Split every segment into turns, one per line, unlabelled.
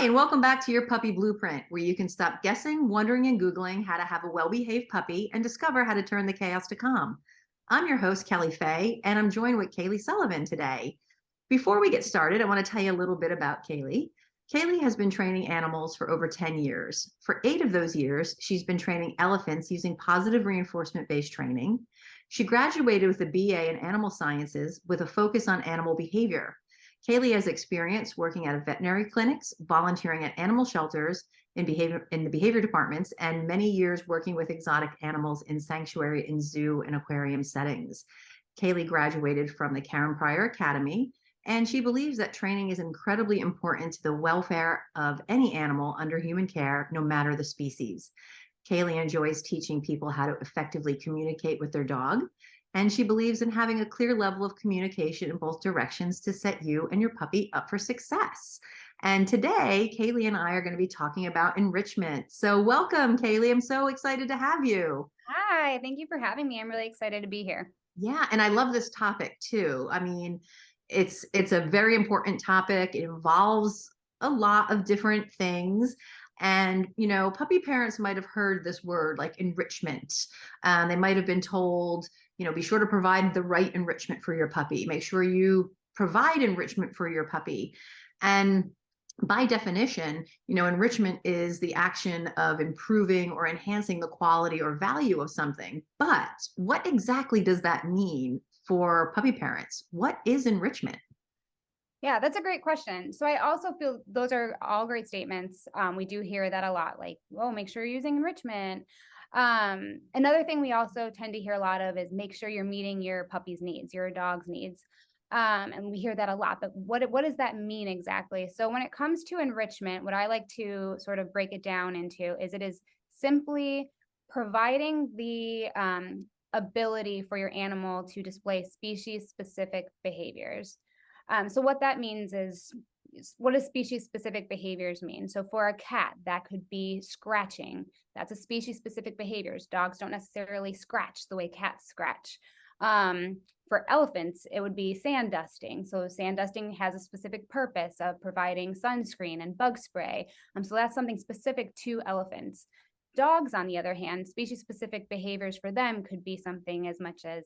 Hi, and welcome back to your Puppy Blueprint, where you can stop guessing, wondering, and Googling how to have a well-behaved puppy and discover how to turn the chaos to calm. I'm your host, Kelly Fahey, and I'm joined with Kayleigh Sullivan today. Before we get started, I want to tell you a little bit about Kayleigh. Kayleigh has been training animals for over 10 years. For 8 of those years, she's been training elephants using positive reinforcement-based training. She graduated with a BA in animal sciences with a focus on animal behavior. Kayleigh has experience working at veterinary clinics, volunteering at animal shelters in the behavior departments, and many years working with exotic animals in sanctuary and zoo and aquarium settings. Kayleigh graduated from the Karen Pryor Academy, and she believes that training is incredibly important to the welfare of any animal under human care, no matter the species. Kayleigh enjoys teaching people how to effectively communicate with their dog, and she believes in having a clear level of communication in both directions to set you and your puppy up for success. And today, Kayleigh and I are going to be talking about enrichment. So welcome, Kayleigh. I'm so excited to have you.
Hi, thank you for having me. I'm really excited to be here.
Yeah, and I love this topic too. I mean, it's a very important topic. It involves a lot of different things. And, puppy parents might have heard this word like enrichment. They might have been told, be sure to provide the right enrichment for your puppy. Make sure you provide enrichment for your puppy. And by definition, enrichment is the action of improving or enhancing the quality or value of something. But what exactly does that mean for puppy parents? What is enrichment?
Yeah, that's a great question. So I also feel those are all great statements. We do hear that a lot, like, oh, make sure you're using enrichment. Another thing we also tend to hear a lot of is make sure you're meeting your puppy's needs, your dog's needs. And we hear that a lot, but what does that mean exactly? So when it comes to enrichment, what I like to sort of break it down into is it is simply providing the ability for your animal to display species-specific behaviors. So what that means is, what does species-specific behaviors mean? So for a cat, that could be scratching. That's a species-specific behaviors. Dogs don't necessarily scratch the way cats scratch. For elephants, it would be sand dusting. So sand dusting has a specific purpose of providing sunscreen and bug spray. So that's something specific to elephants. Dogs, on the other hand, species-specific behaviors for them could be something as much as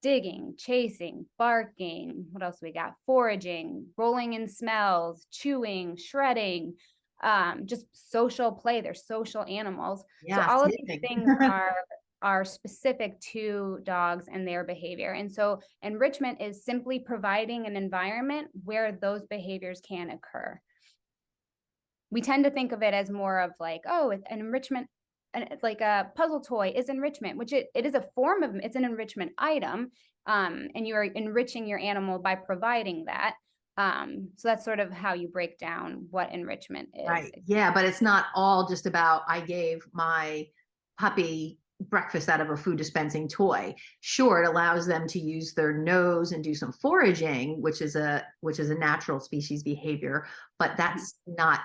digging, chasing, barking. What else we got? Foraging, rolling in smells, chewing, shredding, just social play. They're social animals. So
Yeah,
all of these
sniffing.
things are specific to dogs and their behavior. And so enrichment is simply providing an environment where those behaviors can occur. We tend to think of it as more of like, oh, it's an enrichment, and like a puzzle toy is enrichment, which it is a form of, it's an enrichment item. And you are enriching your animal by providing that. So that's sort of how you break down what enrichment is.
Right. Yeah, but it's not all just about I gave my puppy breakfast out of a food dispensing toy. Sure, it allows them to use their nose and do some foraging, which is a natural species behavior, but that's not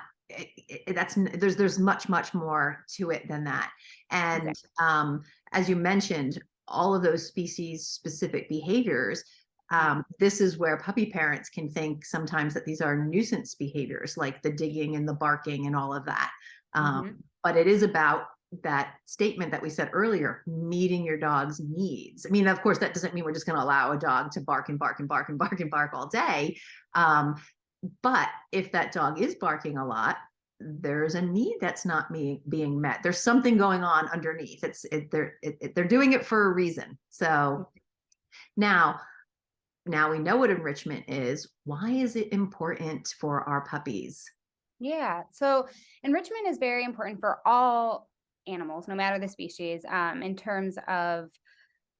that's there's much more to it than that. And
Exactly.
as you mentioned, all of those species specific behaviors, this is where puppy parents can think sometimes that these are nuisance behaviors, like the digging and the barking and all of that.
Mm-hmm.
But it is about that statement that we said earlier, meeting your dog's needs. I mean, of course, that doesn't mean we're just going to allow a dog to bark and bark and bark and bark and bark all day. But if that dog is barking a lot, there's a need that's not being met. There's something going on underneath. They're doing it for a reason. So now we know what enrichment is. Why is it important for our puppies?
Yeah. So enrichment is very important for all animals, no matter the species, in terms of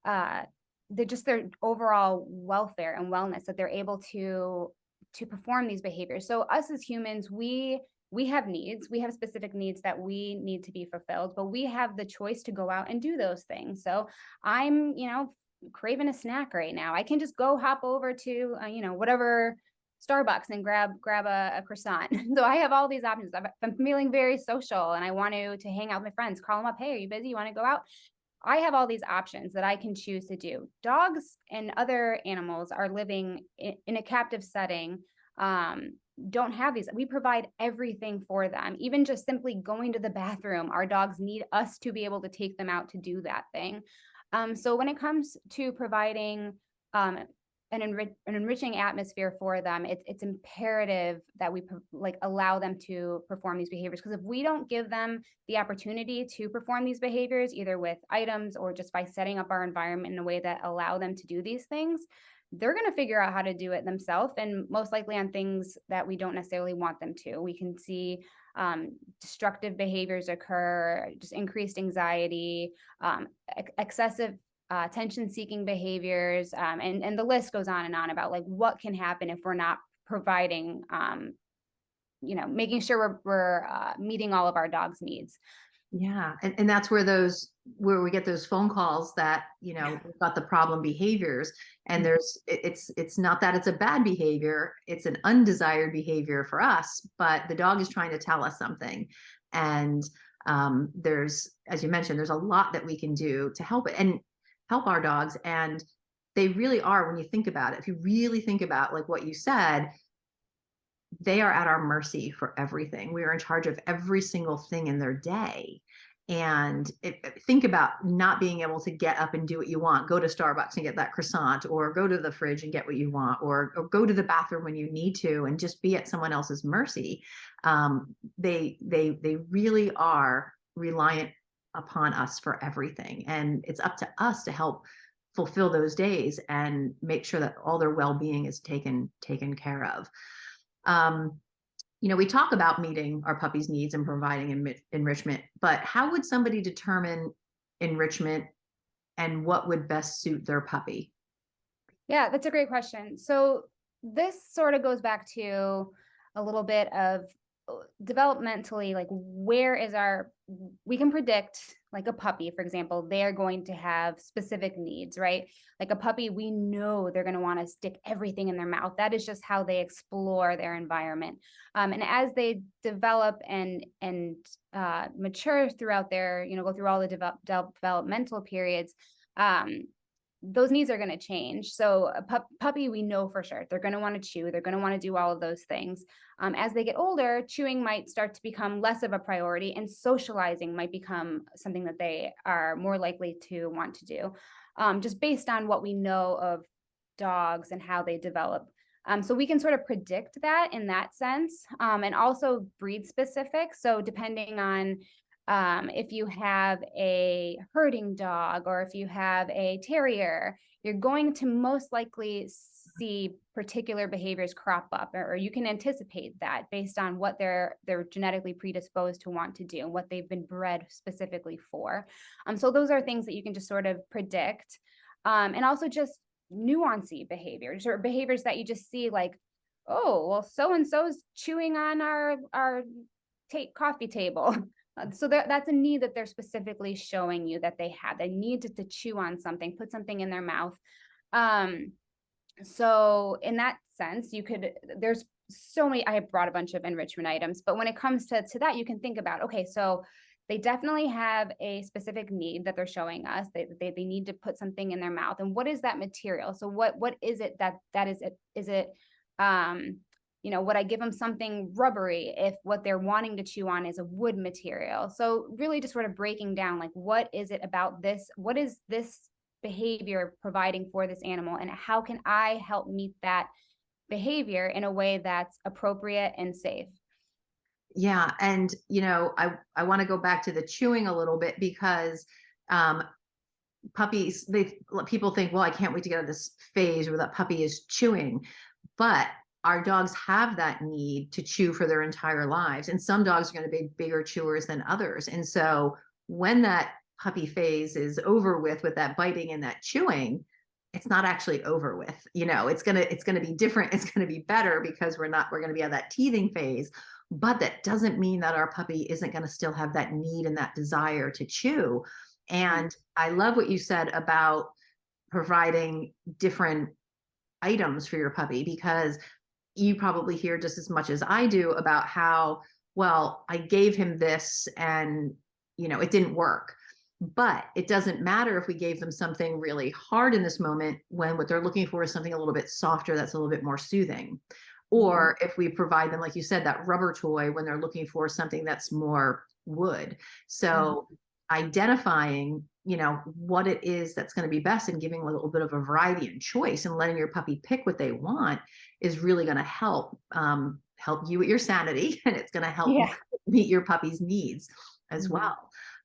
uh, their overall welfare and wellness, that they're able to perform these behaviors. So us as humans, we have needs. We have specific needs that we need to be fulfilled, but we have the choice to go out and do those things. So I'm, craving a snack right now. I can just go hop over to, whatever Starbucks and grab a croissant. So I have all these options. I'm feeling very social and I want to hang out with my friends, call them up. Hey, are you busy? You want to go out? I have all these options that I can choose to do. Dogs and other animals are living in a captive setting, don't have these. We provide everything for them. Even just simply going to the bathroom, our dogs need us to be able to take them out to do that thing. So when it comes to providing an enriching atmosphere for them, it's imperative that we allow them to perform these behaviors, because if we don't give them the opportunity to perform these behaviors, either with items or just by setting up our environment in a way that allow them to do these things, they're going to figure out how to do it themselves, and most likely on things that we don't necessarily want them to. We can see destructive behaviors occur, just increased anxiety, excessive attention-seeking behaviors, and the list goes on and on about like what can happen if we're not providing, making sure we're meeting all of our dog's needs.
Yeah. And that's where we get those phone calls that, we've got the problem behaviors, and it's not that it's a bad behavior, it's an undesired behavior for us, but the dog is trying to tell us something. And there's, as you mentioned, there's a lot that we can do to help it and help our dogs. And they really are, when you think about it, if you really think about like what you said, they are at our mercy for everything. We are in charge of every single thing in their day. And think about not being able to get up and do what you want, go to Starbucks and get that croissant, or go to the fridge and get what you want, or go to the bathroom when you need to, and just be at someone else's mercy. They really are reliant upon us for everything. And it's up to us to help fulfill those days and make sure that all their well-being is taken care of. We talk about meeting our puppy's needs and providing enrichment, but how would somebody determine enrichment and what would best suit their puppy?
Yeah, that's a great question. So this sort of goes back to a little bit of developmentally, like we can predict, like a puppy, for example, they're going to have specific needs, right? Like a puppy, we know they're going to want to stick everything in their mouth. That is just how they explore their environment. And as they develop and mature throughout their, go through all the developmental periods, those needs are going to change. So a puppy, we know for sure they're going to want to chew. They're going to want to do all of those things. As they get older, chewing might start to become less of a priority, and socializing might become something that they are more likely to want to do, just based on what we know of dogs and how they develop. So we can sort of predict that in that sense, and also breed specific. So depending on if you have a herding dog or if you have a terrier, you're going to most likely see particular behaviors crop up, or you can anticipate that based on what they're genetically predisposed to want to do and what they've been bred specifically for. So those are things that you can just sort of predict, and also just nuancy behaviors, or behaviors that you just see like, oh, well, so and so's chewing on our coffee table. So that's a need that they're specifically showing you that they have. They need to chew on something, put something in their mouth. So in that sense, there's so many, I have brought a bunch of enrichment items, but when it comes to that, you can think about, okay, so they definitely have a specific need that they're showing us. They need to put something in their mouth. And what is that material? So what is it that is it? Is it, would I give them something rubbery if what they're wanting to chew on is a wood material? So really just sort of breaking down, like, what is it about this? What is this behavior providing for this animal? And how can I help meet that behavior in a way that's appropriate and safe?
Yeah. And, I want to go back to the chewing a little bit, because puppies, people think, well, I can't wait to get out of this phase where that puppy is chewing. But our dogs have that need to chew for their entire lives. And some dogs are going to be bigger chewers than others. And so when that puppy phase is over with that biting and that chewing, it's not actually over with. It's going to be different. It's going to be better, because we're going to be at that teething phase. But that doesn't mean that our puppy isn't going to still have that need and that desire to chew. And I love what you said about providing different items for your puppy, because you probably hear just as much as I do about how, well, I gave him this and, it didn't work. But it doesn't matter if we gave them something really hard in this moment, when what they're looking for is something a little bit softer, that's a little bit more soothing. Or if we provide them, like you said, that rubber toy when they're looking for something that's more wood. So identifying, what it is that's going to be best and giving a little bit of a variety and choice and letting your puppy pick what they want is really going to help you with your sanity, and it's going to help
Yeah.
meet your puppy's needs as well.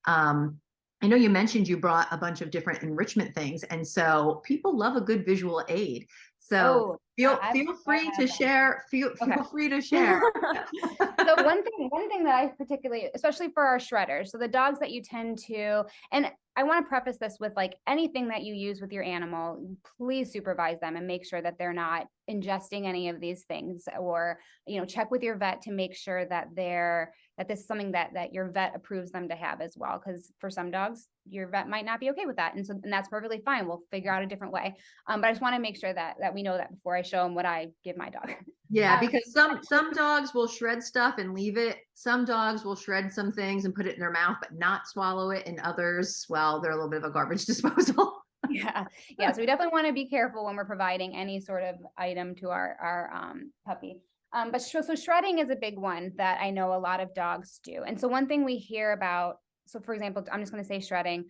I know you mentioned you brought a bunch of different enrichment things, and so people love a good visual aid. So
Oh,
feel
I
free
have
to
them.
share.
Okay.
Feel free to share.
So one thing that I particularly, especially for our shredders, so the dogs that you tend to, and I want to preface this with like anything that you use with your animal, please supervise them and make sure that they're not ingesting any of these things, or, check with your vet to make sure that that this is something that your vet approves them to have as well. Because for some dogs, your vet might not be okay with that. And that's perfectly fine. We'll figure out a different way. But I just want to make sure that we know that before I show them what I give my dog.
Yeah, because some dogs will shred stuff and leave it. Some dogs will shred some things and put it in their mouth, but not swallow it. And others, well, they're a little bit of a garbage disposal.
Yeah. So we definitely want to be careful when we're providing any sort of item to our puppy. But so shredding is a big one that I know a lot of dogs do. And so one thing we hear about, so for example, I'm just going to say shredding,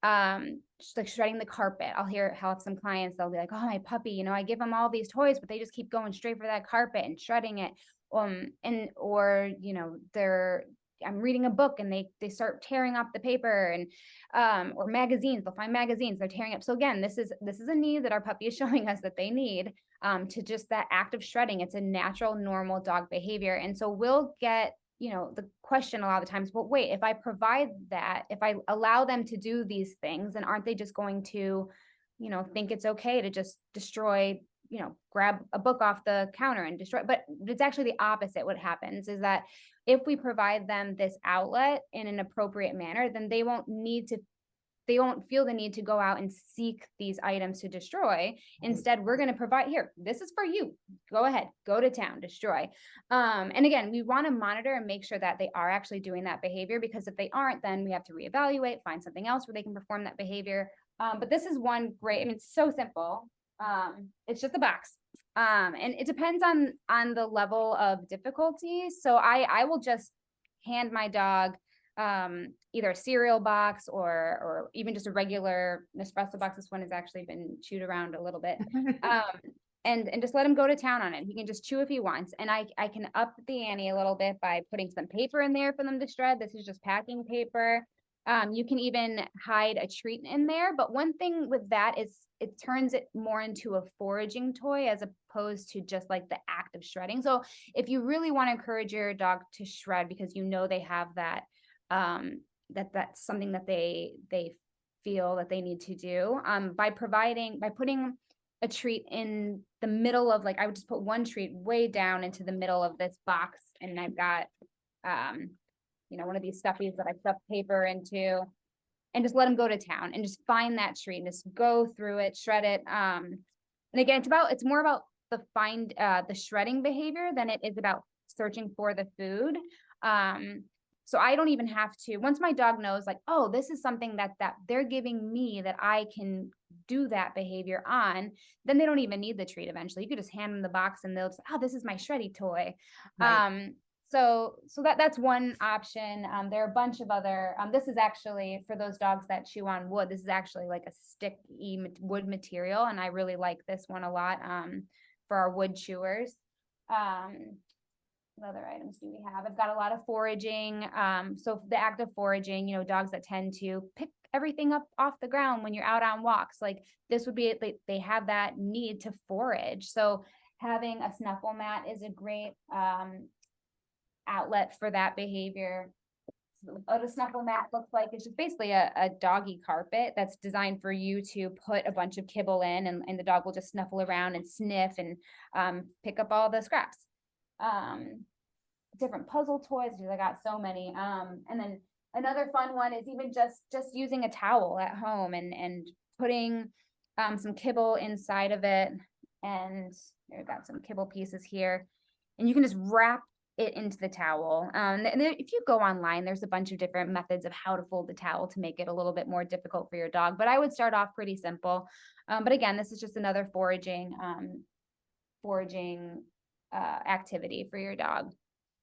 just like shredding the carpet. I'll have some clients, they'll be like, oh, my puppy, I give them all these toys, but they just keep going straight for that carpet and shredding it. Or I'm reading a book and they start tearing off the paper, and or magazines, they'll find magazines, they're tearing up. So again, this is a need that our puppy is showing us that they need, to just that act of shredding. It's a natural, normal dog behavior. And so we'll get, the question a lot of the times, well, wait, if I provide that, if I allow them to do these things, then aren't they just going to, think it's okay to just destroy, grab a book off the counter and destroy? But it's actually the opposite. What happens is that if we provide them this outlet in an appropriate manner, then they won't feel the need to go out and seek these items to destroy. Instead, we're going to provide, here, this is for you. Go ahead, go to town, destroy. And again, we want to monitor and make sure that they are actually doing that behavior, because if they aren't, then we have to reevaluate, find something else where they can perform that behavior. But this is one great, it's so simple. It's just a box. And it depends on the level of difficulty. So I will just hand my dog either a cereal box or even just a regular Nespresso box. This one has actually been chewed around a little bit. And just let him go to town on it. He can just chew if he wants. And I can up the ante a little bit by putting some paper in there for them to shred. This is just packing paper. You can even hide a treat in there. But one thing with that is it turns it more into a foraging toy as opposed to just like the act of shredding. So if you really want to encourage your dog to shred because they have that, that's something that they feel that they need to do, by putting a treat in the middle of, like, I would just put one treat way down into the middle of this box, and I've got one of these stuffies that I stuff paper into, and just let them go to town and just find that treat and just go through it, shred it. And again, it's more about the shredding behavior than it is about searching for the food. So I don't even have to, once my dog knows, like, oh, this is something that they're giving me that I can do that behavior on, then they don't even need the treat eventually. You could just hand them the box and they'll just, oh, this is my shreddy toy. Right. So that's one option. There are a bunch of other, this is actually for those dogs that chew on wood. This is actually like a sticky wood material. And I really like this one a lot, for our wood chewers. What other items do we have? I've got a lot of foraging. So the act of foraging, dogs that tend to pick everything up off the ground when you're out on walks, like this would be, they have that need to forage. So having a snuffle mat is a great outlet for that behavior. What a snuffle mat looks like, it's just basically a doggy carpet that's designed for you to put a bunch of kibble in, and the dog will just snuffle around and sniff and pick up all the scraps. Different puzzle toys, because I got so many. And then another fun one is even just using a towel at home and putting some kibble inside of it. And I've got some kibble pieces here, and you can just wrap it into the towel. And if you go online, there's a bunch of different methods of how to fold the towel to make it a little bit more difficult for your dog, but I would start off pretty simple. But again, this is just another foraging activity for your dog.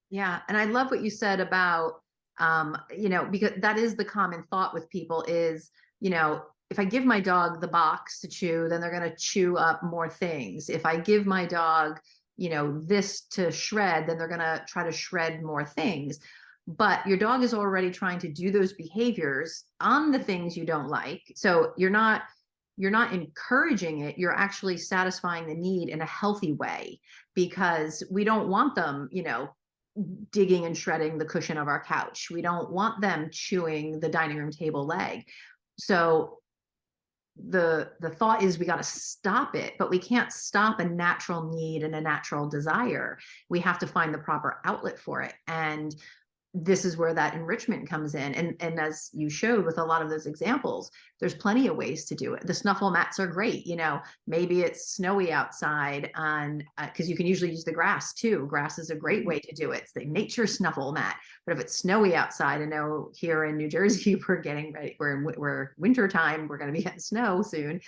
Yeah. And I love what you said about, because that is the common thought with people is, if I give my dog the box to chew, then they're going to chew up more things. If I give my dog, this to shred, then they're going to try to shred more things. But your dog is already trying to do those behaviors on the things you don't like. So you're not encouraging it, you're actually satisfying the need in a healthy way, because we don't want them, digging and shredding the cushion of our couch. We don't want them chewing the dining room table leg. So the thought is we got to stop it, but we can't stop a natural need and a natural desire. We have to find the proper outlet for it. And this is where that enrichment comes in. And as you showed with a lot of those examples, there's plenty of ways to do it. The snuffle mats are great. Maybe it's snowy outside on, because you can usually use the grass too. Grass is a great way to do it. It's the nature snuffle mat. But if it's snowy outside, I know here in New Jersey, we're getting ready, we're winter time, we're going to be getting snow soon.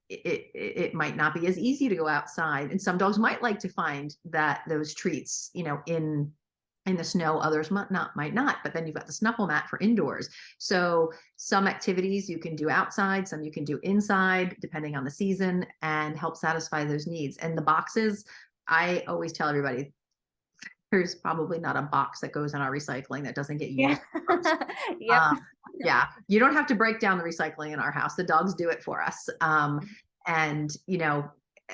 It might not be as easy to go outside. And some dogs might like to find those treats, in the snow, others might not, but then you've got the snuffle mat for indoors. So some activities you can do outside, some you can do inside, depending on the season, and help satisfy those needs. And the boxes, I always tell everybody, there's probably not a box that goes in our recycling that doesn't get used.
Yep.
Yeah, you don't have to break down the recycling in our house. The dogs do it for us. And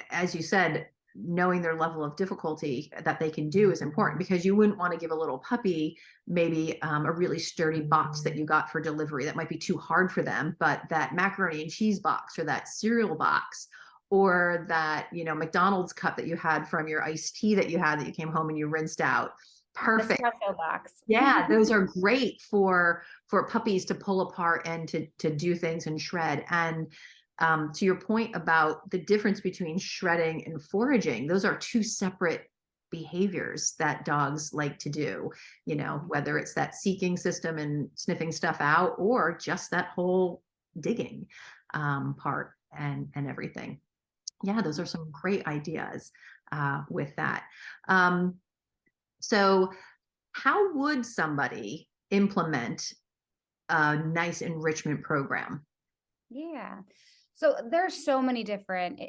as you said, knowing their level of difficulty that they can do is important, because you wouldn't want to give a little puppy maybe a really sturdy box that you got for delivery that might be too hard for them, but that macaroni and cheese box or that cereal box or that McDonald's cup that you had from your iced tea that you came home and you rinsed out. Perfect.
The box.
Yeah, those are great for puppies to pull apart and to do things and shred. And to your point about the difference between shredding and foraging, those are two separate behaviors that dogs like to do, whether it's that seeking system and sniffing stuff out, or just that whole digging part and everything. Yeah, those are some great ideas with that. So how would somebody implement a nice enrichment program?
Yeah. So there's so many different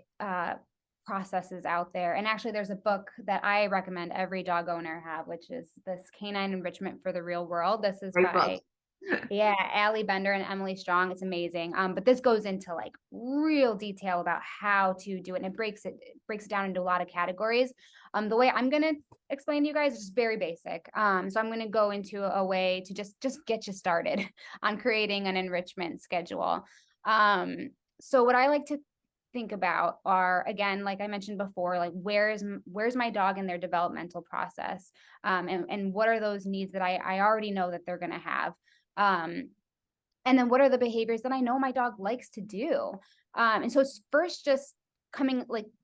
processes out there. And actually there's a book that I recommend every dog owner have, which is this Canine Enrichment for the Real World. This is
Great
by,
book.
yeah, Allie Bender and Emily Strong. It's amazing. But this goes into like real detail about how to do it. And it breaks it down into a lot of categories. The way I'm going to explain to you guys is just very basic. So I'm going to go into a way to just get you started on creating an enrichment schedule. So what I like to think about are, again, like I mentioned before, like where's my dog in their developmental process? And what are those needs that I already know that they're going to have? And then what are the behaviors that I know my dog likes to do? And so it's first just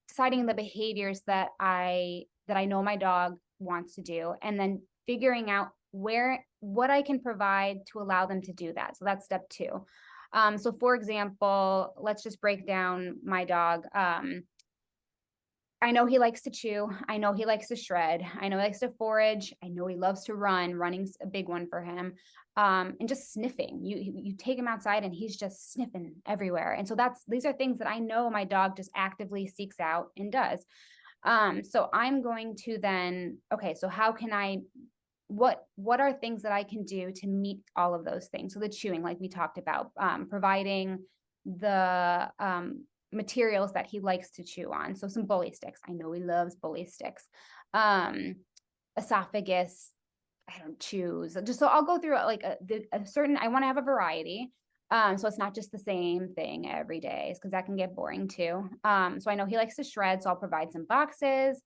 deciding the behaviors that I know my dog wants to do, and then figuring out what I can provide to allow them to do that. So that's step 2. So for example, let's just break down my dog. I know he likes to chew. I know he likes to shred. I know he likes to forage. I know he loves to run. Running's a big one for him. And just sniffing. You take him outside and he's just sniffing everywhere. And so these are things that I know my dog just actively seeks out and does. So I'm going to then, okay, so how can what are things that I can do to meet all of those things? So the chewing, like we talked about, providing the materials that he likes to chew on. So some bully sticks. I know he loves bully sticks. Esophagus, I don't choose. So I'll go through like a certain, I want to have a variety. So it's not just the same thing every day, because that can get boring too. So I know he likes to shred, so I'll provide some boxes,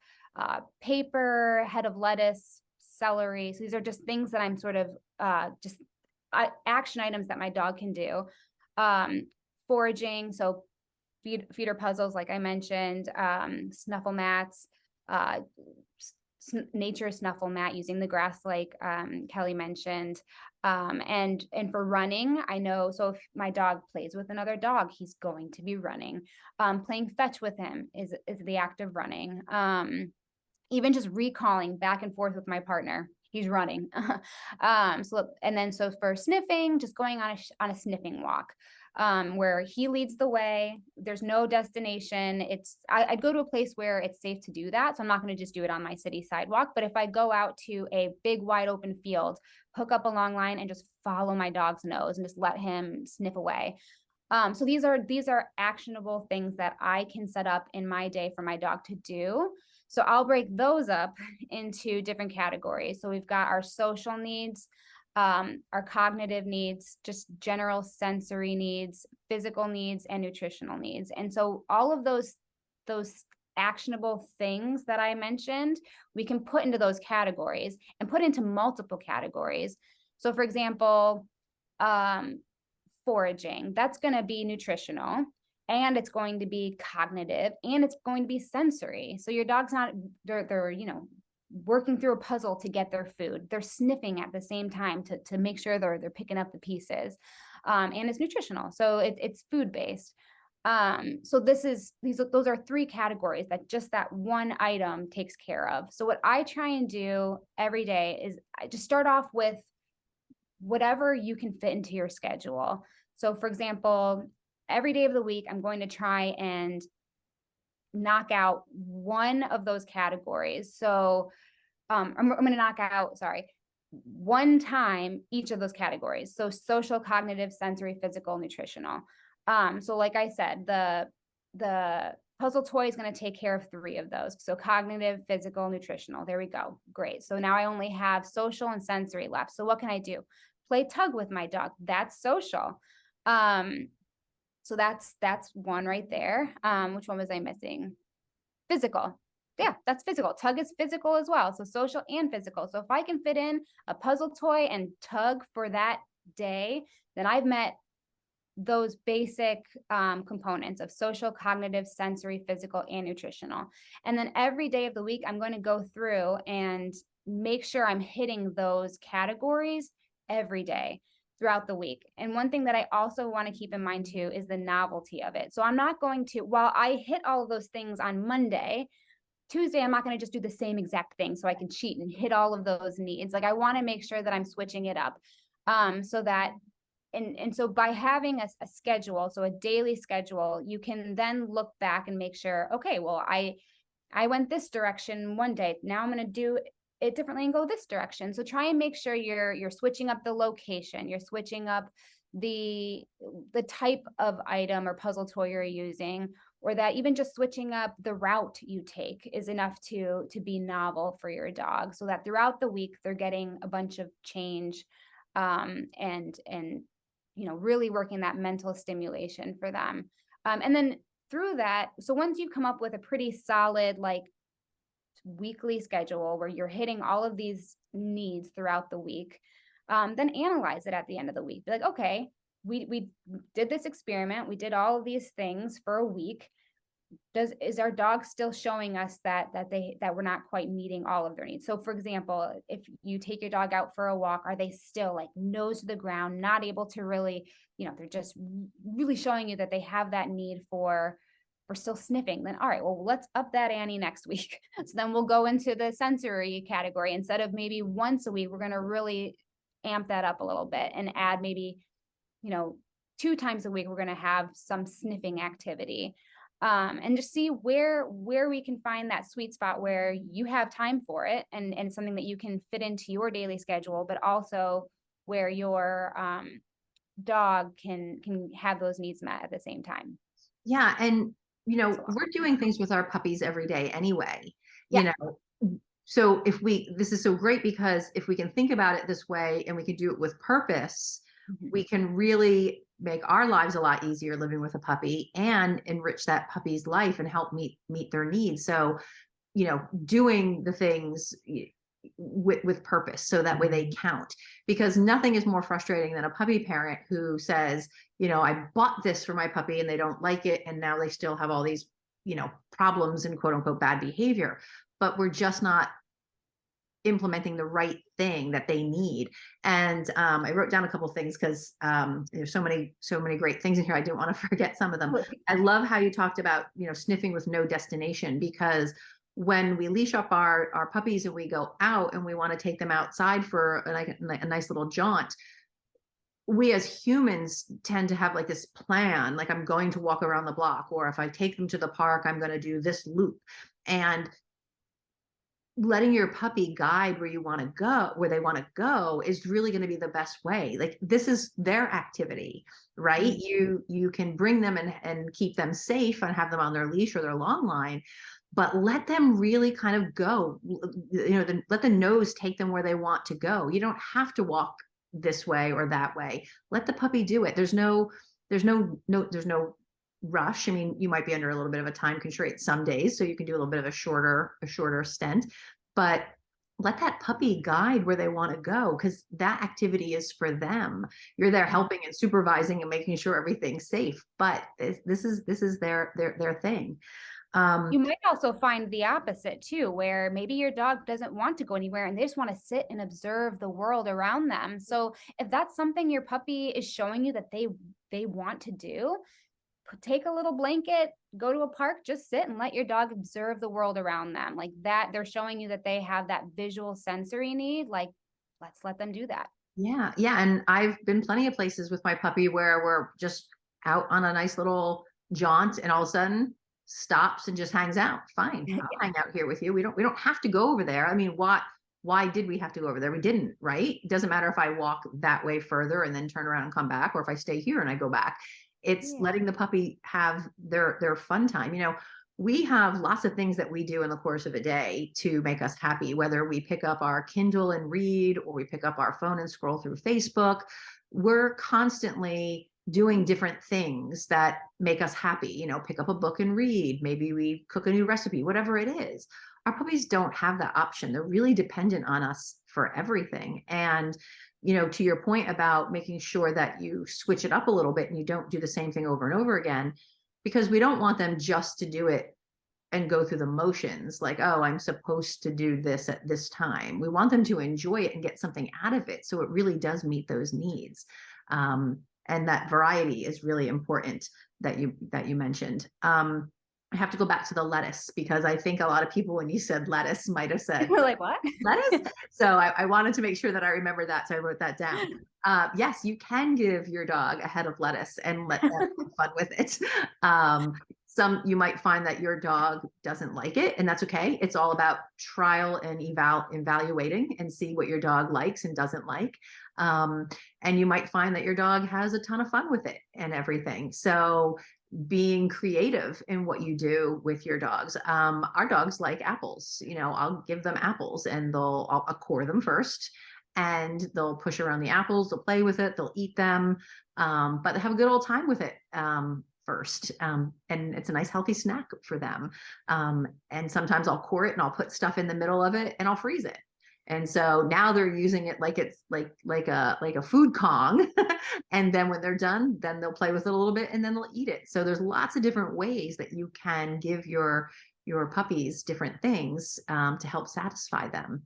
paper, head of lettuce, celery. So these are just things that I'm sort of action items that my dog can do. Foraging, so feeder puzzles, like I mentioned, snuffle mats, nature snuffle mat using the grass, like Kelly mentioned. And for running, I know, so if my dog plays with another dog, he's going to be running. Playing fetch with him is the act of running. even just recalling back and forth with my partner. He's running. So for sniffing, just going on a sniffing walk, where he leads the way. There's no destination. I'd go to a place where it's safe to do that. So I'm not going to just do it on my city sidewalk. But if I go out to a big wide open field, hook up a long line and just follow my dog's nose and just let him sniff away. So these are actionable things that I can set up in my day for my dog to do. So I'll break those up into different categories. So we've got our social needs, our cognitive needs, just general sensory needs, physical needs, and nutritional needs. And so all of those actionable things that I mentioned, we can put into those categories and put into multiple categories. So for example, foraging, that's going to be nutritional, and it's going to be cognitive, and it's going to be sensory. So your dog's not, they're working through a puzzle to get their food. They're sniffing at the same time to make sure they're picking up the pieces. And it's nutritional. So it's food-based. So those are 3 categories that just that one item takes care of. So what I try and do every day is I just start off with whatever you can fit into your schedule. So for example, every day of the week, I'm going to try and knock out one of those categories. So I'm going to knock out, one time each of those categories. So social, cognitive, sensory, physical, nutritional. So like I said, the puzzle toy is going to take care of 3 of those. So cognitive, physical, nutritional. There we go. Great. So now I only have social and sensory left. So what can I do? Play tug with my dog. That's social. So that's one right there. Which one was I missing? Physical. Yeah, that's physical. Tug is physical as well. So social and physical. So if I can fit in a puzzle toy and tug for that day, then I've met those basic components of social, cognitive, sensory, physical, and nutritional. And then every day of the week, I'm going to go through and make sure I'm hitting those categories every day throughout the week. And one thing that I also want to keep in mind too is the novelty of it. So I'm not going to, while I hit all of those things on Monday, Tuesday, I'm not going to just do the same exact thing so I can cheat and hit all of those needs. Like I want to make sure that I'm switching it up so that so by having a schedule, so a daily schedule, you can then look back and make sure, okay, well, I went this direction one day. Now I'm going to do it differently and go this direction. So try and make sure you're switching up the location, you're switching up the type of item or puzzle toy you're using, or that even just switching up the route you take is enough to be novel for your dog, so that throughout the week they're getting a bunch of change and really working that mental stimulation for them. And then through that, so once you've come up with a pretty solid weekly schedule where you're hitting all of these needs throughout the week, then analyze it at the end of the week. Be like, okay, we did this experiment. We did all of these things for a week. Is our dog still showing us that we're not quite meeting all of their needs? So for example, if you take your dog out for a walk, are they still nose to the ground, not able to really, they're just really showing you that they have that need for still sniffing? Then all right, well, let's up that ante next week. So then we'll go into the sensory category. Instead of maybe once a week, we're going to really amp that up a little bit and add maybe 2 times a week we're going to have some sniffing activity. And just see where we can find that sweet spot where you have time for it and something that you can fit into your daily schedule, but also where your dog can have those needs met at the same time.
Yeah. And, we're doing things with our puppies every day anyway, so this is so great because if we can think about it this way and we can do it with purpose, we can really make our lives a lot easier living with a puppy and enrich that puppy's life and help meet their needs. So, doing the things with purpose, so that way they count, because nothing is more frustrating than a puppy parent who says, I bought this for my puppy and they don't like it. And now they still have all these, problems and quote unquote bad behavior, but we're just not implementing the right thing that they need. And I wrote down a couple of things because there's so many great things in here. I didn't want to forget some of them. I love how you talked about, sniffing with no destination, because when we leash up our puppies and we go out and we want to take them outside for a nice little jaunt, we as humans tend to have like this plan, like I'm going to walk around the block, or if I take them to the park, I'm going to do this loop. And letting your puppy guide where you want to go, where they want to go, is really going to be the best way. Like, this is their activity, right? You can bring them and keep them safe and have them on their leash or their long line, but let them really kind of go, let the nose take them where they want to go. You don't have to walk this way or that way. Let the puppy do it. There's no rush. I mean, you might be under a little bit of a time constraint some days, so you can do a little bit of a shorter stint, but let that puppy guide where they want to go, because that activity is for them. You're there helping and supervising and making sure everything's safe, but this is their thing.
You might also find the opposite too, where maybe your dog doesn't want to go anywhere and they just want to sit and observe the world around them. So if that's something your puppy is showing you that they want to do, take a little blanket, go to a park, just sit and let your dog observe the world around them. Like that, they're showing you that they have that visual sensory need. Like, let's let them do that.
Yeah. And I've been plenty of places with my puppy where we're just out on a nice little jaunt, and all of a sudden stops and just hangs out. Fine, I'll hang out here with you. We don't have to go over there. I mean, why did we have to go over there? We didn't, right? It doesn't matter if I walk that way further and then turn around and come back, or if I stay here and I go back. It's letting the puppy have their fun time. We have lots of things that we do in the course of a day to make us happy, whether we pick up our Kindle and read, or we pick up our phone and scroll through Facebook. We're constantly doing different things that make us happy. Pick up a book and read. Maybe we cook a new recipe, whatever it is. Our puppies don't have that option. They're really dependent on us for everything. And to your point about making sure that you switch it up a little bit and you don't do the same thing over and over again, because we don't want them just to do it and go through the motions, like, oh, I'm supposed to do this at this time. We want them to enjoy it and get something out of it, so it really does meet those needs. And that variety is really important that you mentioned. I have to go back to the lettuce, because I think a lot of people, when you said lettuce, might have said,
We're like, what?
lettuce? So I wanted to make sure that I remember that. So I wrote that down. Yes, you can give your dog a head of lettuce and let them have fun with it. You might find that your dog doesn't like it, and that's okay. It's all about trial and evaluating and see what your dog likes and doesn't like. And you might find that your dog has a ton of fun with it and everything. So being creative in what you do with your dogs. Our dogs like apples. I'll give them apples, and I'll core them first, and they'll push around the apples, they'll play with it, they'll eat them, but they have a good old time with it first. And it's a nice healthy snack for them. And sometimes I'll core it and I'll put stuff in the middle of it and I'll freeze it. And so now they're using it like it's like a food Kong. And then when they're done, then they'll play with it a little bit and then they'll eat it. So there's lots of different ways that you can give your puppies different things to help satisfy them.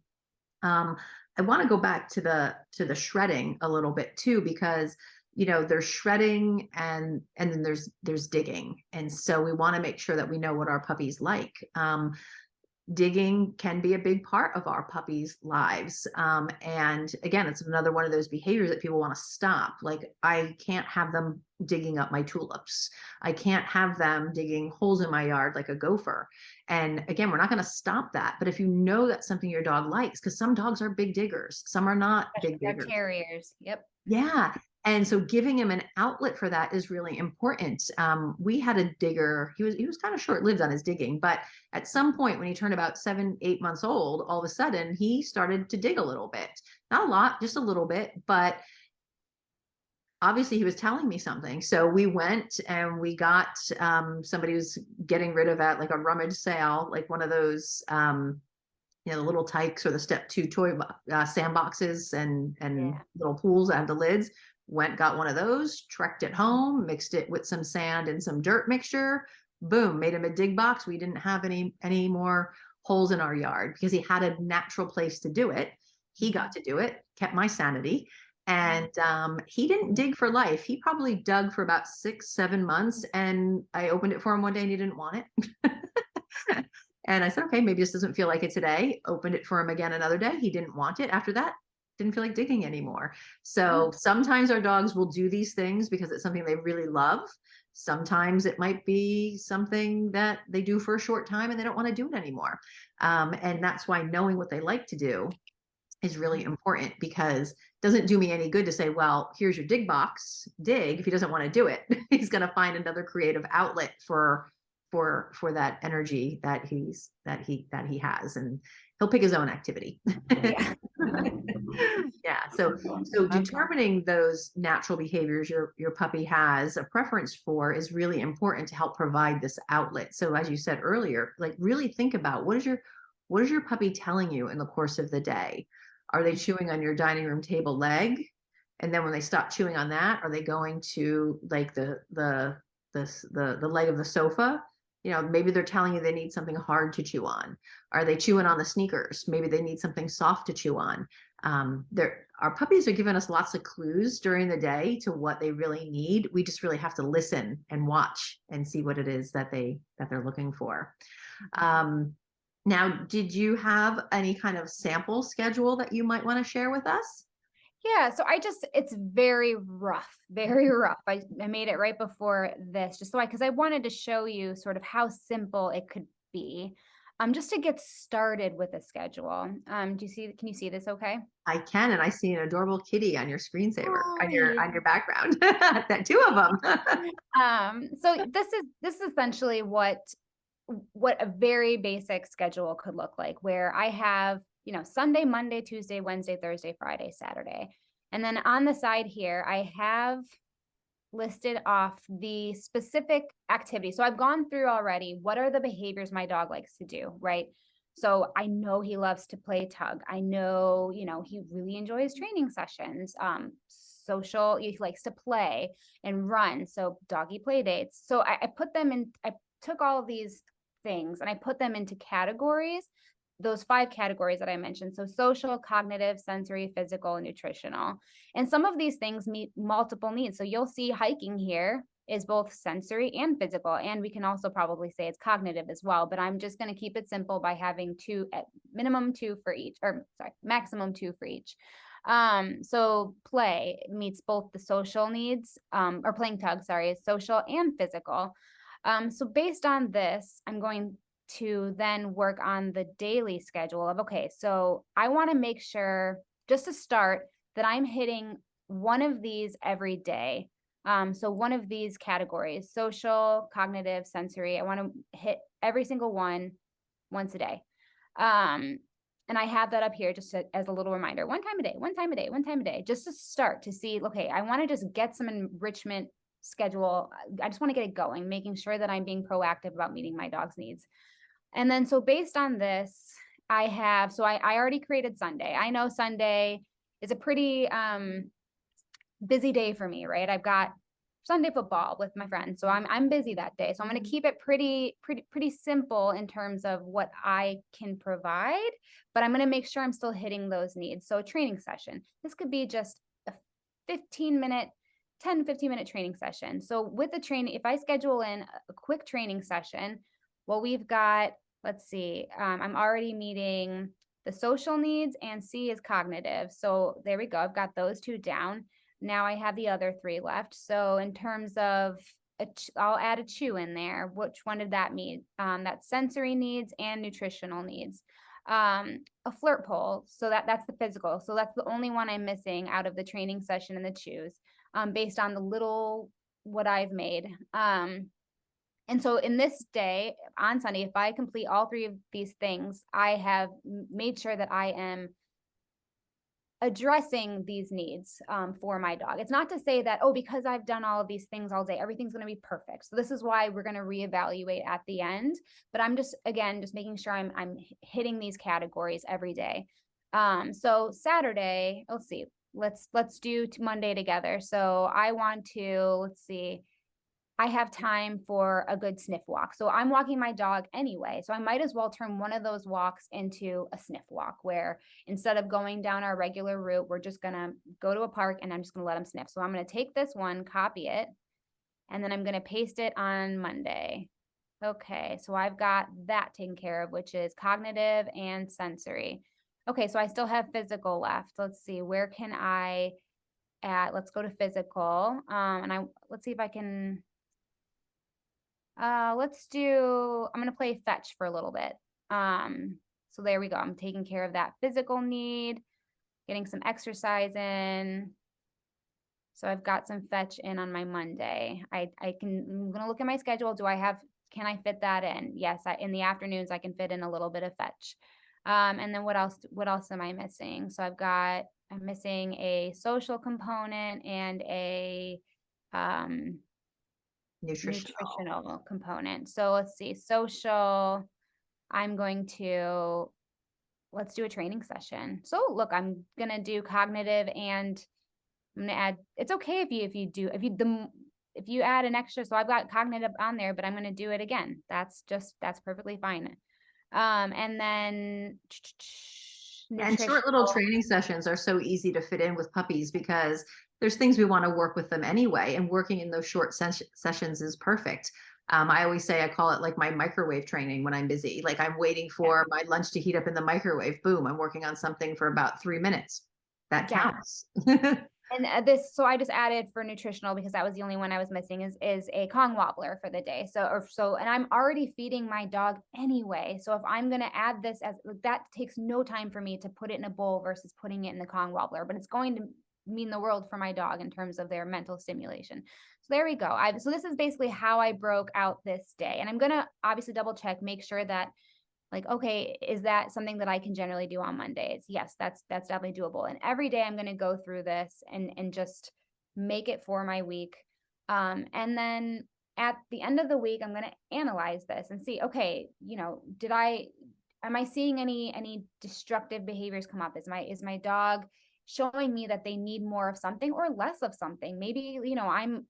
I want to go back to the shredding a little bit too, because there's shredding and then there's digging. And so we want to make sure that we know what our puppies like. Digging can be a big part of our puppies' lives. And again, it's another one of those behaviors that people want to stop. Like, I can't have them digging up my tulips. I can't have them digging holes in my yard like a gopher. And again, we're not going to stop that. But if you know that's something your dog likes, because some dogs are big diggers, some are not big diggers.
Terriers. Yep.
Yeah. And so giving him an outlet for that is really important. We had a digger. He was kind of short-lived on his digging, but at some point when he turned about 7-8 months old, all of a sudden he started to dig a little bit. Not a lot, just a little bit, but obviously he was telling me something. So we went and we got somebody who's getting rid of at like a rummage sale, like one of those the little tykes or the step 2 toy sandboxes and little pools that have the lids. Got one of those, trekked it home, mixed it with some sand and some dirt mixture. Boom, made him a dig box. We didn't have any more holes in our yard because he had a natural place to do it. He got to do it, kept my sanity. And he didn't dig for life. He probably dug for about 6-7 months, and I opened it for him one day and he didn't want it. And I said, okay, maybe this doesn't feel like it today. Opened it for him again another day. He didn't want it. After that, didn't feel like digging anymore. So sometimes our dogs will do these things because it's something they really love. Sometimes it might be something that they do for a short time and they don't want to do it anymore. And that's why knowing what they like to do is really important, because it doesn't do me any good to say, well, here's your dig box, dig. If he doesn't want to do it, he's going to find another creative outlet for that energy that he has, and he'll pick his own activity.
Yeah.
Yeah. So determining those natural behaviors your puppy has a preference for is really important to help provide this outlet. So as you said earlier, like really think about what is your puppy telling you in the course of the day? Are they chewing on your dining room table leg? And then when they stop chewing on that, are they going to like the leg of the sofa? Maybe they're telling you they need something hard to chew on. Are they chewing on the sneakers? Maybe they need something soft to chew on. Our puppies are giving us lots of clues during the day to what they really need. We just really have to listen and watch and see what it is that they're looking for. Now, did you have any kind of sample schedule that you might want to share with us?
Yeah, so it's very rough, very rough. I made it right before this, just because I wanted to show you sort of how simple it could be. Just to get started with a schedule. Can you see this okay?
I can, and I see an adorable kitty on your screensaver,
Oh,
on
yeah.
your background. That two of them.
So this is essentially what a very basic schedule could look like, where I have, Sunday, Monday, Tuesday, Wednesday, Thursday, Friday, Saturday. And then on the side here, I have listed off the specific activity. So I've gone through already, what are the behaviors my dog likes to do, right? So I know he loves to play tug. I know, he really enjoys training sessions. Social, he likes to play and run. So doggy play dates. So I took all of these things and I put them into categories, those 5 categories that I mentioned. So social, cognitive, sensory, physical, and nutritional. And some of these things meet multiple needs. So you'll see hiking here is both sensory and physical. And we can also probably say it's cognitive as well, but I'm just going to keep it simple by having 2, at minimum 2 for each, or sorry, maximum 2 for each. So play meets both the social needs, or playing tug, sorry, is social and physical. So based on this, I'm going to then work on the daily schedule of, okay, so I want to make sure, just to start, that I'm hitting one of these every day. So one of these categories, social, cognitive, sensory, I want to hit every single one once a day. And I have that up here just as a little reminder, one time a day, one time a day, one time a day, just to start to see, okay, I want to just get some enrichment schedule. I just want to get it going, making sure that I'm being proactive about meeting my dog's needs. And then, so based on this, I already created Sunday. I know Sunday is a pretty busy day for me, right? I've got Sunday football with my friends, so I'm busy that day. So I'm going to keep it pretty simple in terms of what I can provide, but I'm going to make sure I'm still hitting those needs. So a training session. This could be just a 15-minute 10-15-minute training session. So with the training, if I schedule in a quick training session, well, we've got, let's see, I'm already meeting the social needs, and C is cognitive. So there we go. I've got those 2 down. Now I have the other 3 left. So in terms of, I'll add a chew in there. Which one did that mean? That's sensory needs and nutritional needs. A flirt pole. So that's the physical. So that's the only one I'm missing out of the training session and the chews. Based on the little what I've made. And so in this day, on Sunday, if I complete all 3 of these things, I have made sure that I am addressing these needs for my dog. It's not to say that, oh, because I've done all of these things all day, everything's going to be perfect. So this is why we're going to reevaluate at the end. But I'm just making sure I'm hitting these categories every day. So Saturday, let's see. Let's do Monday together. So I want to, let's see, I have time for a good sniff walk. So I'm walking my dog anyway. So I might as well turn one of those walks into a sniff walk, where instead of going down our regular route, we're just going to go to a park and I'm just going to let him sniff. So I'm going to take this one, copy it, and then I'm going to paste it on Monday. Okay, so I've got that taken care of, which is cognitive and sensory. Okay, so I still have physical left. Let's see, where can I add? Let's go to physical. Let's see if I can I'm gonna play fetch for a little bit. So there we go. I'm taking care of that physical need, getting some exercise in. So I've got some fetch in on my Monday. I'm gonna look at my schedule. Can I fit that in? Yes, in the afternoons I can fit in a little bit of fetch. And then what else am I missing? So I'm missing a social component and a um
Nutritional.
nutritional component. So let's see, social, I'm going to let's do a training session. So look, I'm gonna do cognitive and I'm gonna add. It's okay if you add an extra. So I've got cognitive on there, but I'm gonna do it again. That's perfectly fine. And then
And short little
nutritional.
training sessions are so easy to fit in with puppies because there's things we want to work with them anyway, and working in those short sessions is perfect. I always say I call it like my microwave training when I'm busy. Like I'm waiting
Yeah,
for my lunch to heat up in the microwave. Boom, I'm working on something for about 3 minutes. That
yeah.
counts.
And so I just added for nutritional because that was the only one I was missing is a Kong wobbler for the day. And I'm already feeding my dog anyway. So if I'm going to add this that takes no time for me to put it in a bowl versus putting it in the Kong wobbler, but it's going to mean the world for my dog in terms of their mental stimulation. So there we go. So this is basically how I broke out this day. And I'm going to obviously double check, make sure that like, okay, is that something that I can generally do on Mondays? Yes, that's definitely doable. And every day I'm going to go through this and just make it for my week. And then at the end of the week, I'm going to analyze this and see, okay, am I seeing any destructive behaviors come up? Is my dog showing me that they need more of something or less of something? Maybe, I'm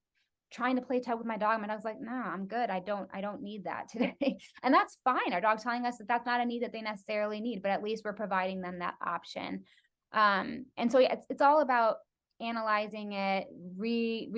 trying to play tug with my dog. My dog's like, no, I'm good. I don't need that today. And that's fine. Our dog's telling us that that's not a need that they necessarily need, but at least we're providing them that option. And so yeah, it's all about analyzing it,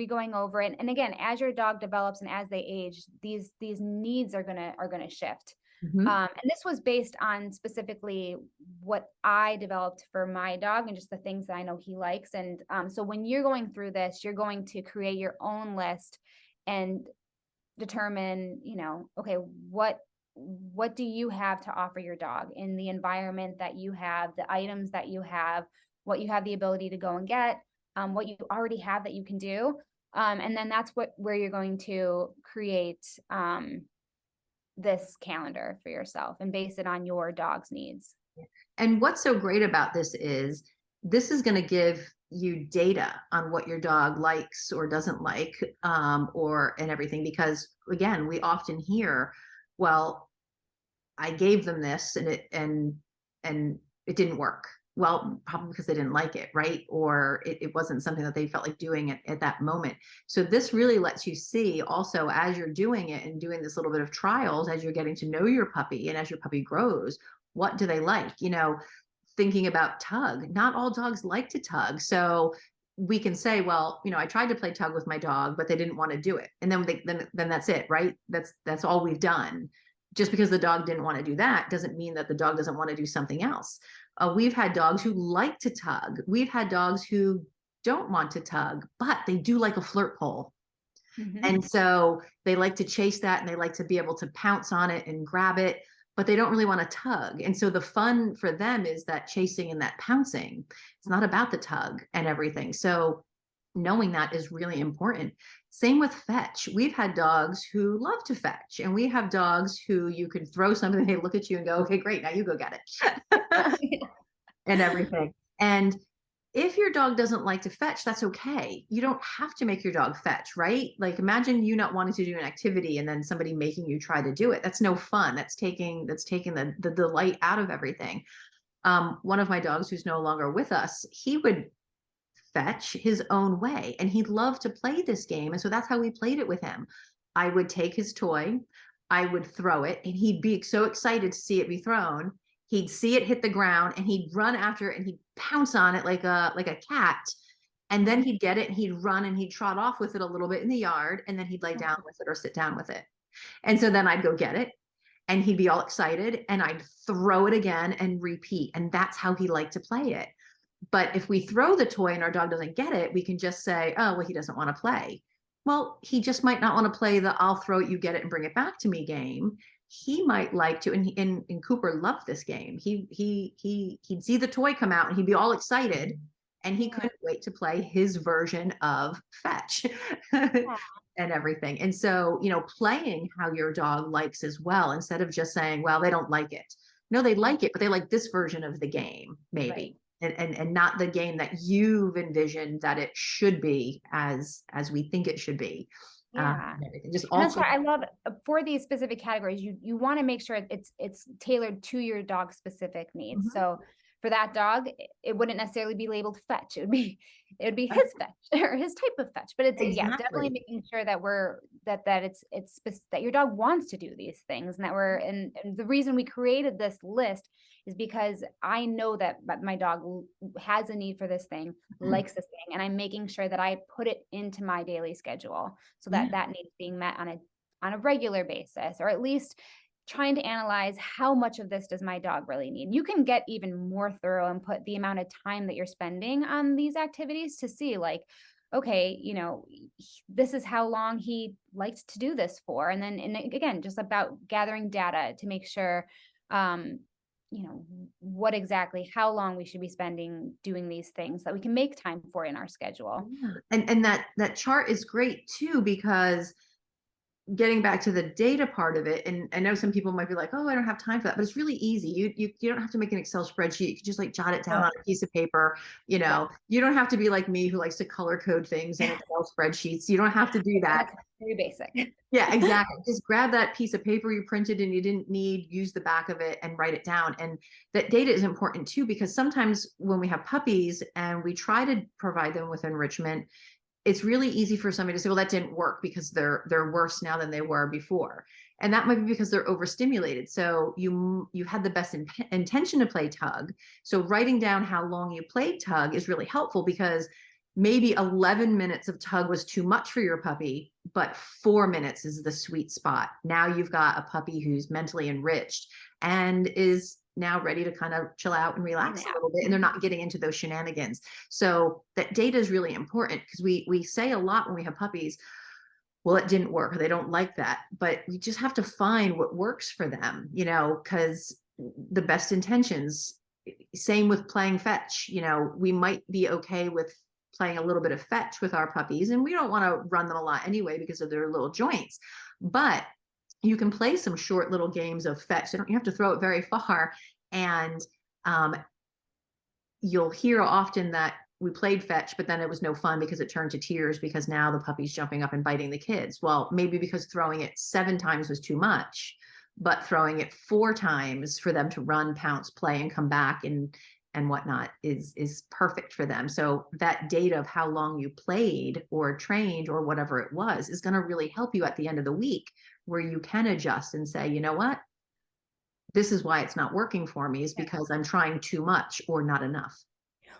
going over it. And again, as your dog develops and as they age, these needs are gonna shift.
Mhm.
And this was based on specifically what I developed for my dog and just the things that I know he likes. And so when you're going through this, you're going to create your own list and determine, okay, what do you have to offer your dog in the environment that you have, the items that you have, what you have the ability to go and get, what you already have that you can do. And then that's where you're going to create this calendar for yourself and base it on your dog's needs.
And what's so great about this is going to give you data on what your dog likes or doesn't like, and everything. Because again, we often hear, well, I gave them this and it didn't work. Well, probably because they didn't like it, right? Or it wasn't something that they felt like doing at that moment. So this really lets you see also as you're doing it and doing this little bit of trials, as you're getting to know your puppy and as your puppy grows, what do they like? Thinking about tug, not all dogs like to tug. So we can say, well, I tried to play tug with my dog, but they didn't want to do it. And then that's it, right? That's all we've done. Just because the dog didn't want to do that doesn't mean that the dog doesn't want to do something else. We've had dogs who like to tug. We've had dogs who don't want to tug, but they do like a flirt pole.
Mm-hmm.
And so they like to chase that and they like to be able to pounce on it and grab it, but they don't really want to tug. And so the fun for them is that chasing and that pouncing. It's not about the tug and everything. So knowing that is really important. Same with fetch. We've had dogs who love to fetch, and we have dogs who you can throw something, they look at you and go, okay, great, now you go get it. And everything. And if your dog doesn't like to fetch, that's okay. You don't have to make your dog fetch, right? Like imagine you not wanting to do an activity and then somebody making you try to do it. That's no fun. That's taking the delight out of everything. One of my dogs who's no longer with us, he would fetch his own way and he'd love to play this game. And so that's how we played it with him. I would take his toy, I would throw it, and he'd be so excited to see it be thrown. He'd see it hit the ground and he'd run after it and he'd pounce on it like a cat. And then he'd get it and he'd run and he'd trot off with it a little bit in the yard, and then he'd lay down with it or sit down with it. And so then I'd go get it and he'd be all excited and I'd throw it again and repeat. And that's how he liked to play it. But if we throw the toy and our dog doesn't get it, we can just say, oh, well, he doesn't want to play. Well, he just might not want to play the I'll throw it, you get it, and bring it back to me game. He might like to, and Cooper loved this game. He'd see the toy come out and he'd be all excited, and he couldn't wait to play his version of fetch
Yeah.
and everything. And so, playing how your dog likes as well, instead of just saying, well, they don't like it. No, they like it, but they like this version of the game, maybe.
Right.
And not the game that you've envisioned that it should be as we think it should be.
Yeah.
And everything. Just
And that's
also,
why I love for these specific categories, you want to make sure it's tailored to your dog's specific needs.
Mhm.
So for that dog, it wouldn't necessarily be labeled fetch. It would be his fetch or his type of fetch. But it's yeah, definitely
exactly.
making sure that that your dog wants to do these things, and that and the reason we created this list is because I know that my dog has a need for this thing,
Mhm.
likes this thing, and I'm making sure that I put it into my daily schedule so
Yeah.
that that needs being met on a regular basis, or at least trying to analyze how much of this does my dog really need. You can get even more thorough and put the amount of time that you're spending on these activities to see, like, okay, this is how long he liked to do this for. And then, and again, just about gathering data to make sure, what exactly, how long we should be spending doing these things that we can make time for in our schedule.
Yeah. And that chart is great too, because getting back to the data part of it, and I know some people might be like, oh, I don't have time for that, but it's really easy. You don't have to make an Excel spreadsheet. You can just like jot it down
Oh,
on a piece of paper.
yeah.
You don't have to be like me, who likes to color code things in Excel spreadsheets. You don't have to do that.
That's very basic.
Yeah, exactly. Just grab that piece of paper you printed and you didn't need, use the back of it and write it down. And that data is important too, because sometimes when we have puppies and we try to provide them with enrichment, it's really easy for somebody to say, well, that didn't work because they're worse now than they were before. And that might be because they're overstimulated. So you had the best intention to play tug. So writing down how long you played tug is really helpful, because maybe 11 minutes of tug was too much for your puppy, but 4 minutes is the sweet spot. Now you've got a puppy who's mentally enriched and is now ready to kind of chill out and relax a little bit, and they're not getting into those shenanigans. So that data is really important, because we say a lot when we have puppies, well, it didn't work, or they don't like that, but we just have to find what works for them, because the best intentions, same with playing fetch, we might be okay with playing a little bit of fetch with our puppies, and we don't want to run them a lot anyway because of their little joints, but you can play some short little games of fetch. You have to throw it very far. And you'll hear often that we played fetch, but then it was no fun because it turned to tears because now the puppy's jumping up and biting the kids. Well, maybe because throwing it 7 times was too much, but throwing it 4 times for them to run, pounce, play, and come back and whatnot is perfect for them. So that data of how long you played or trained or whatever it was is going to really help you at the end of the week, where you can adjust and say, you know what, this is why it's not working for me, is because I'm trying too much or not enough.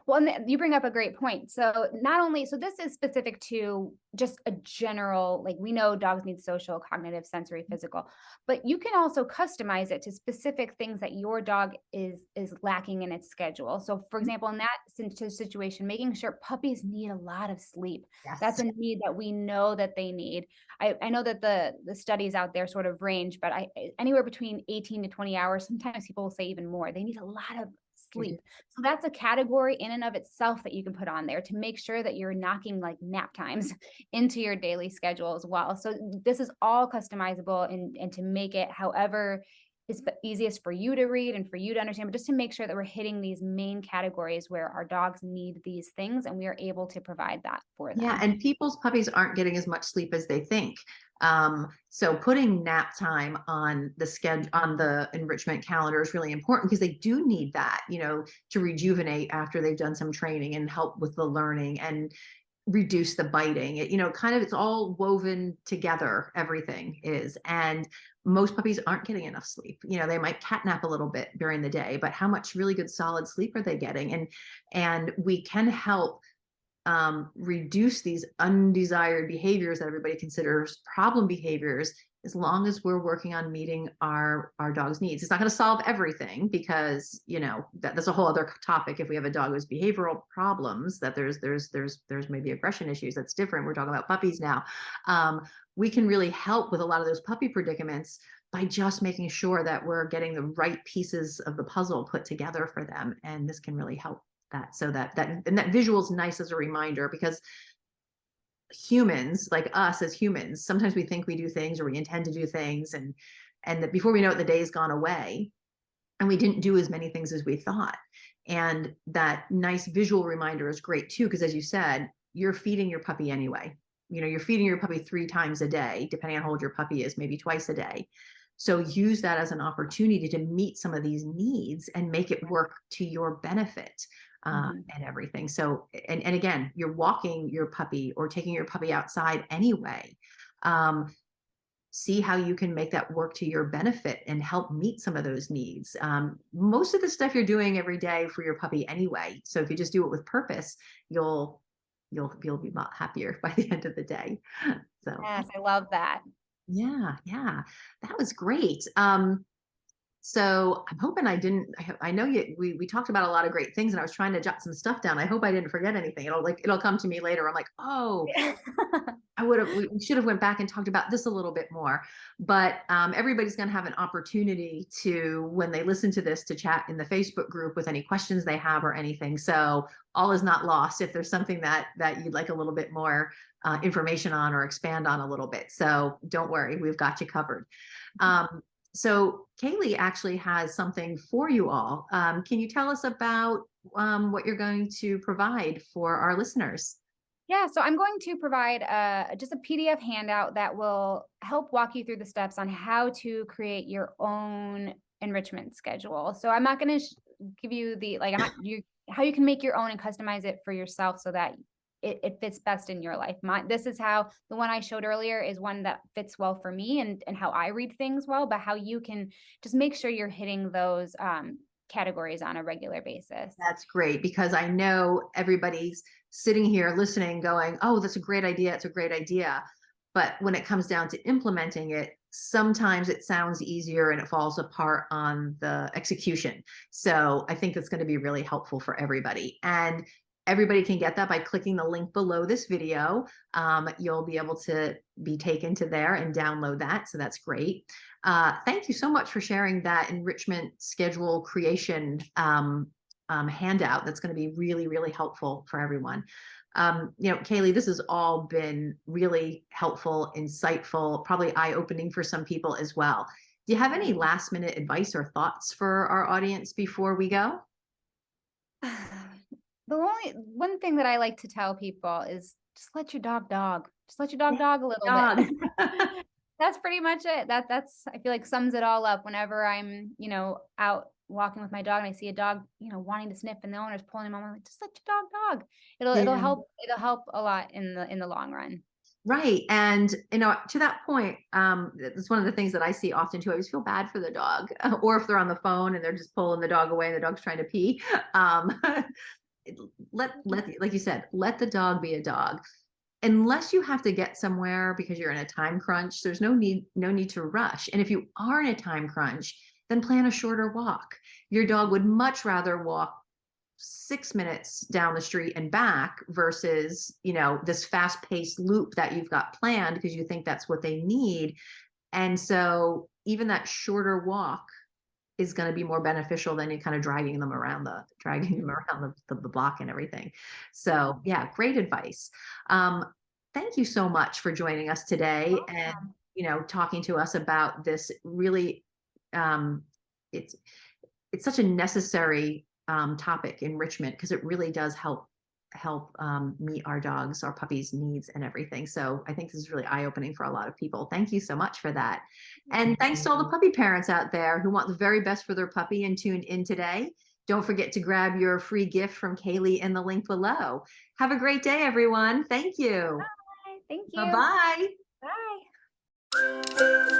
Well, and you bring up a great point. So not only, so this is specific to just a general, like, we know dogs need social, cognitive, sensory, physical, but you can also customize it to specific things that your dog is lacking in its schedule. So for example, in that situation, making sure puppies need a lot of sleep. That's
Yes.
a need that we know that they need. I know that the studies out there sort of range, but anywhere between 18 to 20 hours, sometimes people will say even more. They need a lot of sleep. So that's a category in and of itself that you can put on there to make sure that you're knocking like nap times into your daily schedule as well. So this is all customizable, and to make it however is easiest for you to read and for you to understand, but just to make sure that we're hitting these main categories where our dogs need these things and we are able to provide that for them.
Yeah, and people's puppies aren't getting as much sleep as they think. So putting nap time on the schedule, on the enrichment calendar, is really important, because they do need that, to rejuvenate after they've done some training and help with the learning and reduce the biting. Kind of, it's all woven together, everything is. And most puppies aren't getting enough sleep. They might catnap a little bit during the day, but how much really good solid sleep are they getting? And we can help reduce these undesired behaviors that everybody considers problem behaviors as long as we're working on meeting our dog's needs. It's not going to solve everything because, that's a whole other topic. If we have a dog with behavioral problems, that there's maybe aggression issues, that's different. We're talking about puppies now. We can really help with a lot of those puppy predicaments by just making sure that we're getting the right pieces of the puzzle put together for them. And this can really help that. So that visual is nice as a reminder, because humans, like us as humans, sometimes we think we do things or we intend to do things, and that before we know it, the day's gone away and we didn't do as many things as we thought. And that nice visual reminder is great too, because as you said, you're feeding your puppy anyway. You're feeding your puppy 3 times a day, depending on how old your puppy is, maybe twice a day. So use that as an opportunity to meet some of these needs and make it work to your benefit. And everything. So, and again, you're walking your puppy or taking your puppy outside anyway. See how you can make that work to your benefit and help meet some of those needs. Most of the stuff you're doing every day for your puppy anyway. So if you just do it with purpose, you'll be a lot happier by the end of the day. So
Yes, I love that.
yeah, that was great. So I'm hoping I know we talked about a lot of great things, and I was trying to jot some stuff down. I hope I didn't forget anything. It'll come to me later. I'm like, oh, we should have went back and talked about this a little bit more. But everybody's going to have an opportunity to, when they listen to this, to chat in the Facebook group with any questions they have or anything. So all is not lost if there's something that you'd like a little bit more information on or expand on a little bit. So don't worry, we've got you covered. So Kayleigh actually has something for you all. Can you tell us about what you're going to provide for our listeners?
Yeah, so I'm going to provide just a PDF handout that will help walk you through the steps on how to create your own enrichment schedule. So I'm not going to give you how you can make your own and customize it for yourself so that it fits best in your life. This is how the one I showed earlier is one that fits well for me and how I read things well, but how you can just make sure you're hitting those categories on a regular basis.
That's great, because I know everybody's sitting here listening going, oh, that's a great idea. It's a great idea. But when it comes down to implementing it, sometimes it sounds easier and it falls apart on the execution. So I think that's going to be really helpful for everybody. And everybody can get that by clicking the link below this video. You'll be able to be taken to there and download that. So that's great. Thank you so much for sharing that enrichment schedule creation handout. That's going to be really, really helpful for everyone. Kayleigh, this has all been really helpful, insightful, probably eye-opening for some people as well. Do you have any last minute advice or thoughts for our audience before we go?
The only one thing that I like to tell people is just let your dog dog. Just let your dog a little bit. That's pretty much it. That's I feel like sums it all up. Whenever I'm, out walking with my dog and I see a dog, wanting to sniff and the owner's pulling him, I'm like, just let your dog. It'll help a lot in the long run.
Right. And, to that point, it's one of the things that I see often too. I always feel bad for the dog, or if they're on the phone and they're just pulling the dog away and the dog's trying to pee. Like you said, let the dog be a dog. Unless you have to get somewhere because you're in a time crunch, there's no need to rush. And if you are in a time crunch, then plan a shorter walk. Your dog would much rather walk 6 minutes down the street and back versus, this fast-paced loop that you've got planned because you think that's what they need. And so even that shorter walk is going to be more beneficial than you kind of dragging them around the block and everything. So yeah, great advice. Thank you so much for joining us today and, talking to us about this really, it's such a necessary topic, enrichment, because it really does help meet our dogs, our puppies' needs and everything. So I think this is really eye-opening for a lot of people. Thank you so much for that. And thanks to all the puppy parents out there who want the very best for their puppy and tuned in today. Don't forget to grab your free gift from Kayleigh in the link below. Have a great day, everyone. Thank you.
Bye. Thank you.
Bye-bye.
Bye.